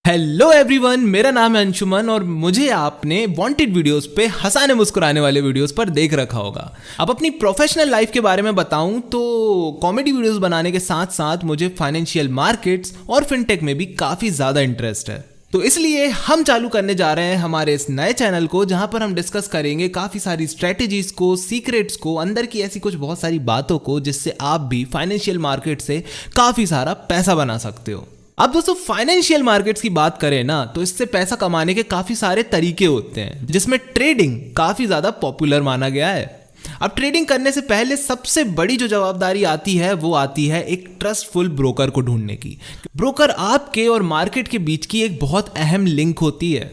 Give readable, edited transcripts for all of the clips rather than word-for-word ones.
Hello everyone, मेरा नाम है अंशुमन और मुझे आपने वांटेड वीडियोस पे हंसाने मुस्कुराने वाले वीडियोस पर देख रखा होगा। अब अपनी प्रोफेशनल लाइफ के बारे में बताऊं तो कॉमेडी वीडियोस बनाने के साथ साथ मुझे फाइनेंशियल मार्केट्स और फिनटेक में भी काफ़ी ज़्यादा इंटरेस्ट है। तो इसलिए हम चालू करने जा रहे हैं हमारे इस नए चैनल को, जहां पर हम डिस्कस करेंगे काफ़ी सारी स्ट्रेटेजीज को, सीक्रेट्स को, अंदर की ऐसी कुछ बहुत सारी बातों को जिससे आप भी फाइनेंशियल मार्केट से काफ़ी सारा पैसा बना सकते हो। अब दोस्तों, फाइनेंशियल मार्केट्स की बात करें ना तो इससे पैसा कमाने के काफी सारे तरीके होते हैं, जिसमें ट्रेडिंग काफी ज्यादा पॉपुलर माना गया है। अब ट्रेडिंग करने से पहले सबसे बड़ी जो जवाबदारी आती है वो आती है एक ट्रस्टफुल ब्रोकर को ढूंढने की। ब्रोकर आपके और मार्केट के बीच की एक बहुत अहम लिंक होती है।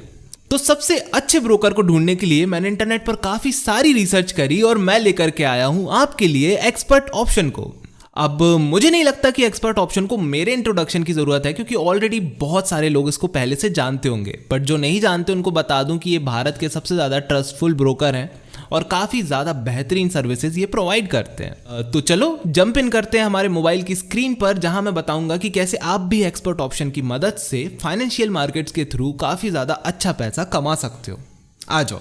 तो सबसे अच्छे ब्रोकर को ढूंढने के लिए मैंने इंटरनेट पर काफी सारी रिसर्च करी और मैं लेकर के आया हूं आपके लिए एक्सपर्ट ऑप्शन को। अब मुझे नहीं लगता कि एक्सपर्ट ऑप्शन को मेरे इंट्रोडक्शन की जरूरत है, क्योंकि ऑलरेडी बहुत सारे लोग इसको पहले से जानते होंगे। बट जो नहीं जानते उनको बता दूं कि ये भारत के सबसे ज़्यादा ट्रस्टफुल ब्रोकर हैं और काफ़ी ज़्यादा बेहतरीन सर्विसेज ये प्रोवाइड करते हैं। तो चलो जंप इन करते हैं हमारे मोबाइल की स्क्रीन पर, जहां मैं बताऊंगा कि कैसे आप भी एक्सपर्ट ऑप्शन की मदद से फाइनेंशियल मार्केट्स के थ्रू काफ़ी ज़्यादा अच्छा पैसा कमा सकते हो। आ जाओ।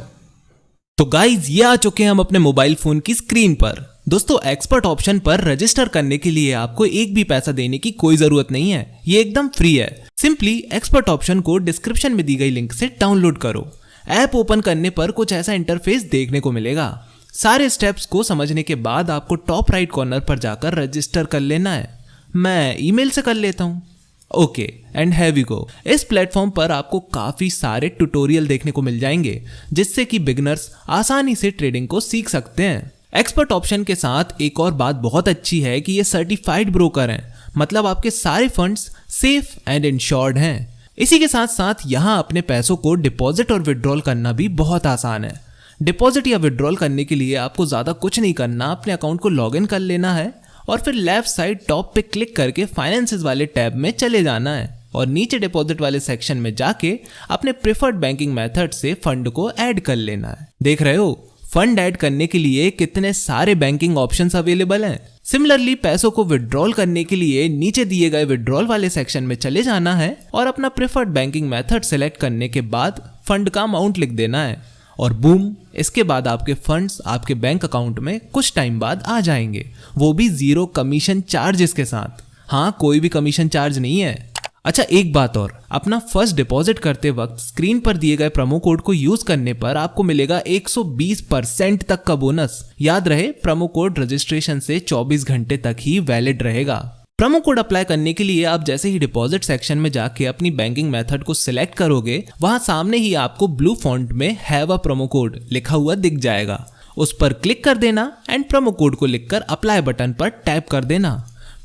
तो गाइज, ये आ चुके हैं हम अपने मोबाइल फोन की स्क्रीन पर। दोस्तों, एक्सपर्ट ऑप्शन पर रजिस्टर करने के लिए आपको एक भी पैसा देने की कोई जरूरत नहीं है। ये एकदम फ्री है। सिंपली एक्सपर्ट ऑप्शन को डिस्क्रिप्शन में दी गई लिंक से डाउनलोड करो। ऐप ओपन करने पर कुछ ऐसा इंटरफेस देखने को मिलेगा। सारे स्टेप्स को समझने के बाद आपको टॉप राइट कॉर्नर पर जाकर रजिस्टर कर लेना है। मैं ईमेल से कर लेता हूँ। Okay, and have we go. इस प्लेटफॉर्म पर आपको काफी सारे ट्यूटोरियल देखने को मिल जाएंगे, जिससे कि बिगिनर्स आसानी से ट्रेडिंग को सीख सकते हैं। एक्सपर्ट ऑप्शन के साथ एक और बात बहुत अच्छी है कि ये सर्टिफाइड ब्रोकर हैं, मतलब आपके सारे फंड्स सेफ एंड इंश्योर्ड हैं। इसी के साथ साथ यहाँ अपने पैसों को डिपॉजिट और विड्रॉल करना भी बहुत आसान है। डिपॉजिट या विड्रॉल करने के लिए आपको ज़्यादा कुछ नहीं करना, अपने अकाउंट को लॉग इन कर लेना है और फिर लेफ्ट साइड टॉप पे क्लिक करके फाइनेंसेस वाले टैब में चले जाना है और नीचे डिपॉजिट वाले सेक्शन में जाके अपने प्रेफर्ड बैंकिंग मेथड से फंड को ऐड कर लेना है। देख रहे हो, फंड ऐड करने के लिए कितने सारे बैंकिंग ऑप्शंस अवेलेबल हैं। सिमिलरली पैसों को विड्रॉल करने के लिए नीचे दिए गए विड्रॉल वाले सेक्शन में चले जाना है और अपना प्रेफर्ड बैंकिंग मेथड सेलेक्ट करने के बाद फंड का अमाउंट लिख देना है और बूम, इसके बाद आपके फंड्स आपके बैंक अकाउंट में कुछ टाइम बाद आ जाएंगे, वो भी 0 कमीशन चार्जेस के साथ। हाँ, कोई भी कमीशन चार्ज नहीं है। अच्छा, एक बात और, अपना फर्स्ट डिपॉजिट करते वक्त स्क्रीन पर दिए गए प्रोमो कोड को यूज करने पर आपको मिलेगा 120% तक का बोनस। याद रहे, प्रोमो कोड रजिस्ट्रेशन से 24 घंटे तक ही वैलिड रहेगा। प्रोमो कोड अप्लाई करने के लिए आप जैसे ही डिपॉजिट सेक्शन में जाके अपनी बैंकिंग मेथड को सिलेक्ट करोगे, वहां सामने ही आपको ब्लू फॉन्ट में हैव अ प्रोमो कोड लिखा हुआ दिख जाएगा। उस पर क्लिक कर देना एंड प्रोमो कोड को लिखकर अप्लाई बटन पर टैप कर देना।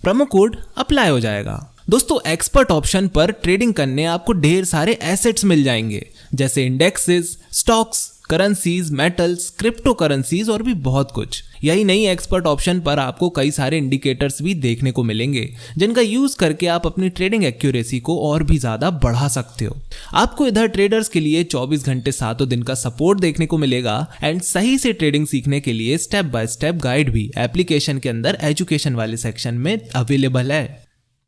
प्रोमो कोड अप्लाई हो जाएगा। दोस्तों, एक्सपर्ट ऑप्शन पर ट्रेडिंग करने आपको ढेर सारे एसेट्स मिल जाएंगे, जैसे indexes, stocks, currencies, metals, crypto currencies और भी बहुत कुछ। यही नहीं, एक्सपर्ट ऑप्शन पर आपको कई सारे इंडिकेटर्स भी देखने को मिलेंगे, जिनका यूज करके आप अपनी ट्रेडिंग एक्यूरेसी को और भी ज्यादा बढ़ा सकते हो। आपको इधर ट्रेडर्स के लिए 24 घंटे 7 दिन का सपोर्ट देखने को मिलेगा एंड सही से ट्रेडिंग सीखने के लिए स्टेप बाय स्टेप गाइड भी एप्लीकेशन के अंदर एजुकेशन वाले सेक्शन में अवेलेबल है।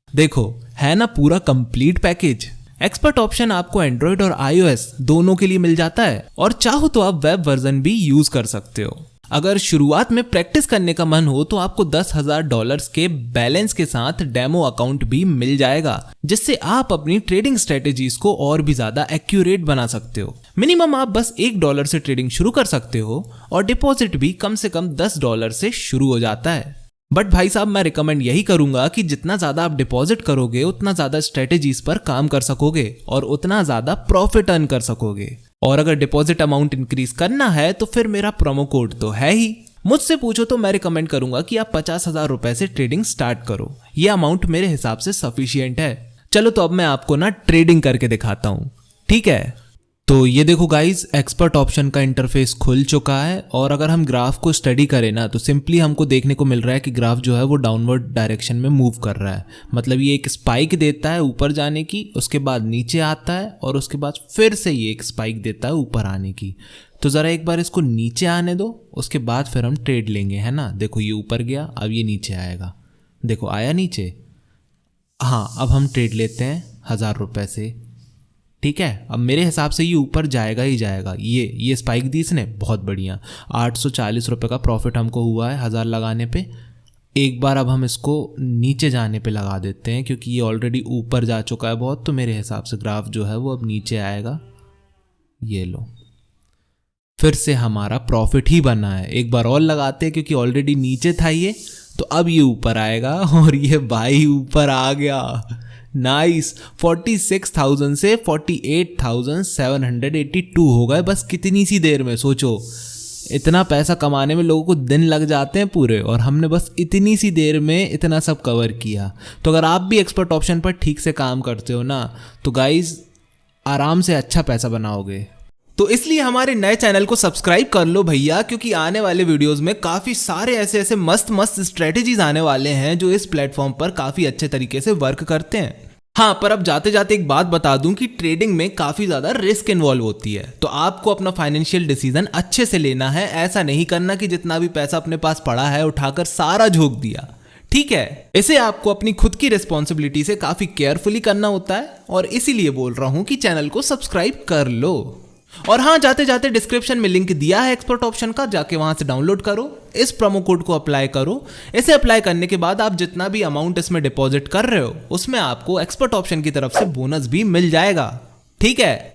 देखो, है ना पूरा कंप्लीट पैकेज। एक्सपर्ट ऑप्शन आपको एंड्रॉइड और iOS दोनों के लिए मिल जाता है और चाहो तो आप वेब वर्जन भी यूज कर सकते हो। अगर शुरुआत में प्रैक्टिस करने का मन हो तो आपको $10,000 के बैलेंस के साथ डेमो अकाउंट भी मिल जाएगा, जिससे आप अपनी ट्रेडिंग स्ट्रेटेजीज को और भी ज्यादा एक्यूरेट बना सकते हो। मिनिमम आप बस $1 से ट्रेडिंग शुरू कर सकते हो और डिपॉजिट भी कम से कम $10 से शुरू हो जाता है। बट भाई साहब, मैं रिकमेंड यही करूंगा कि जितना ज्यादा आप डिपॉजिट करोगे उतना ज्यादा स्ट्रेटेजीज पर काम कर सकोगे और उतना ज्यादा प्रॉफिट अर्न कर सकोगे। और अगर डिपॉजिट अमाउंट इंक्रीज करना है तो फिर मेरा प्रोमो कोड तो है ही। मुझसे पूछो तो मैं रिकमेंड करूंगा कि आप 50,000 रुपए से ट्रेडिंग स्टार्ट करो। ये अमाउंट मेरे हिसाब से सफिशियंट है। चलो, तो अब मैं आपको ना ट्रेडिंग करके दिखाता हूँ, ठीक है? तो ये देखो गाइज, एक्सपर्ट ऑप्शन का इंटरफेस खुल चुका है और अगर हम ग्राफ को स्टडी करें ना तो सिंपली हमको देखने को मिल रहा है कि ग्राफ जो है वो डाउनवर्ड डायरेक्शन में मूव कर रहा है। मतलब ये एक स्पाइक देता है ऊपर जाने की, उसके बाद नीचे आता है और उसके बाद फिर से ये एक स्पाइक देता है ऊपर आने की। तो ज़रा एक बार इसको नीचे आने दो, उसके बाद फिर हम ट्रेड लेंगे, है ना? देखो, ये ऊपर गया, अब ये नीचे आएगा। देखो, आया नीचे। हाँ, अब हम ट्रेड लेते हैं 1000 रुपये से। ठीक है, अब मेरे हिसाब से ये ऊपर जाएगा ही जाएगा। ये स्पाइक दी इसने, बहुत बढ़िया। 840 रुपये का प्रॉफिट हमको हुआ है 1000 लगाने पे। एक बार अब हम इसको नीचे जाने पे लगा देते हैं, क्योंकि ये ऑलरेडी ऊपर जा चुका है बहुत, तो मेरे हिसाब से ग्राफ जो है वो अब नीचे आएगा। ये लो, फिर से हमारा प्रॉफिट ही बना है। एक बार और लगाते हैं, क्योंकि ऑलरेडी नीचे था ये, तो अब ये ऊपर आएगा और ये भाई ऊपर आ गया। नाइस, 46,000 से 48,782 हो गए बस कितनी सी देर में। सोचो, इतना पैसा कमाने में लोगों को दिन लग जाते हैं पूरे, और हमने बस इतनी सी देर में इतना सब कवर किया। तो अगर आप भी एक्सपर्ट ऑप्शन पर ठीक से काम करते हो ना, तो गाइज आराम से अच्छा पैसा बनाओगे। तो इसलिए हमारे नए चैनल को सब्सक्राइब कर लो भैया, क्योंकि आने वाले वीडियोस में काफ़ी सारे ऐसे मस्त स्ट्रेटेजीज आने वाले हैं जो इस प्लेटफॉर्म पर काफ़ी अच्छे तरीके से वर्क करते हैं। हाँ, पर अब जाते जाते एक बात बता दूं कि ट्रेडिंग में काफ़ी ज़्यादा रिस्क इन्वॉल्व होती है, तो आपको अपना फाइनेंशियल डिसीजन अच्छे से लेना है। ऐसा नहीं करना कि जितना भी पैसा अपने पास पड़ा है उठाकर सारा झोंक दिया, ठीक है। इसे आपको अपनी खुद की रिस्पॉन्सिबिलिटी से काफ़ी केयरफुली करना होता है, और इसीलिए बोल रहा हूँ कि चैनल को सब्सक्राइब कर लो। और हाँ, जाते जाते डिस्क्रिप्शन में लिंक दिया है एक्सपर्ट ऑप्शन का, जाके वहां से डाउनलोड करो, इस प्रोमो कोड को अप्लाई करो। इसे अप्लाई करने के बाद आप जितना भी अमाउंट इसमें डिपॉजिट कर रहे हो, उसमें आपको एक्सपर्ट ऑप्शन की तरफ से बोनस भी मिल जाएगा, ठीक है।